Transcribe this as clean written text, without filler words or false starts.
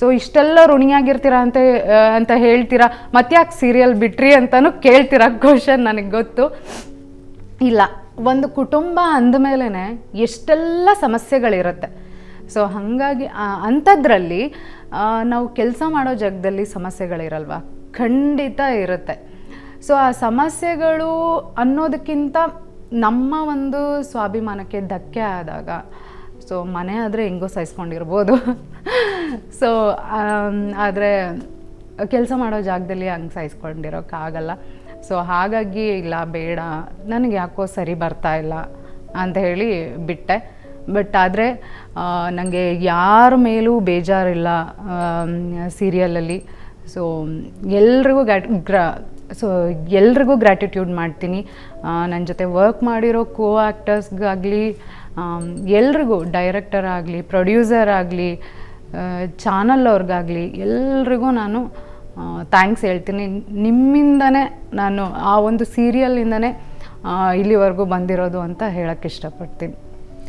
So ಇಷ್ಟೆಲ್ಲ ಋಣಿಯಾಗಿರ್ತೀರಾ ಅಂತ ಹೇಳ್ತೀರಾ, ಮತ್ತ್ಯಾಕೆ ಸೀರಿಯಲ್ ಬಿಟ್ರಿ ಅಂತಲೂ ಕೇಳ್ತೀರಾ ಕ್ವಶನ್, ನನಗೆ ಗೊತ್ತು. ಇಲ್ಲ, ಒಂದು ಕುಟುಂಬ ಅಂದಮೇಲೆ ಎಷ್ಟೆಲ್ಲ ಸಮಸ್ಯೆಗಳಿರುತ್ತೆ. ಸೊ ಹಾಗಾಗಿ ಅಂಥದ್ರಲ್ಲಿ ನಾವು ಕೆಲಸ ಮಾಡೋ ಜಾಗದಲ್ಲಿ ಸಮಸ್ಯೆಗಳಿರಲ್ವ? ಖಂಡಿತ ಇರುತ್ತೆ. ಸೊ ಆ ಸಮಸ್ಯೆಗಳು ಅನ್ನೋದಕ್ಕಿಂತ ನಮ್ಮ ಒಂದು ಸ್ವಾಭಿಮಾನಕ್ಕೆ ಧಕ್ಕೆ ಆದಾಗ, ಸೊ ಮನೆ ಆದರೆ ಹೆಂಗೋ ಸಹಿಸ್ಕೊಂಡಿರ್ಬೋದು, ಸೊ ಆದರೆ ಕೆಲಸ ಮಾಡೋ ಜಾಗದಲ್ಲಿ ಹಂಗೆ ಸಹಿಸ್ಕೊಂಡಿರೋಕ್ಕಾಗಲ್ಲ. ಸೊ ಹಾಗಾಗಿ ಇಲ್ಲ ಬೇಡ, ನನಗೆ ಯಾಕೋ ಸರಿ ಬರ್ತಾ ಇಲ್ಲ ಅಂತ ಹೇಳಿ ಬಿಟ್ಟೆ. ಬಟ್ ಆದರೆ ನನಗೆ ಯಾರ ಮೇಲೂ ಬೇಜಾರಿಲ್ಲ ಸೀರಿಯಲಲ್ಲಿ. ಸೊ ಎಲ್ರಿಗೂ ಗ್ರ್ಯಾಟಿಟ್ಯೂಡ್ ಮಾಡ್ತೀನಿ. ನನ್ನ ಜೊತೆ ವರ್ಕ್ ಮಾಡಿರೋ ಆ್ಯಕ್ಟರ್ಸ್ಗಾಗಲಿ, ಎಲ್ರಿಗೂ, ಡೈರೆಕ್ಟರ್ ಆಗಲಿ, ಪ್ರೊಡ್ಯೂಸರ್ ಆಗಲಿ, ಚಾನಲ್ ಅವ್ರಿಗಾಗಲಿ ಎಲ್ರಿಗೂ ನಾನು ಥ್ಯಾಂಕ್ಸ್ ಹೇಳ್ತೀನಿ. ನಿಮ್ಮಿಂದನೇ ನಾನು ಆ ಒಂದು ಸೀರಿಯಲಿಂದನೇ ಇಲ್ಲಿವರೆಗೂ ಬಂದಿರೋದು ಅಂತ ಹೇಳೋಕ್ಕೆ ಇಷ್ಟಪಡ್ತೀನಿ.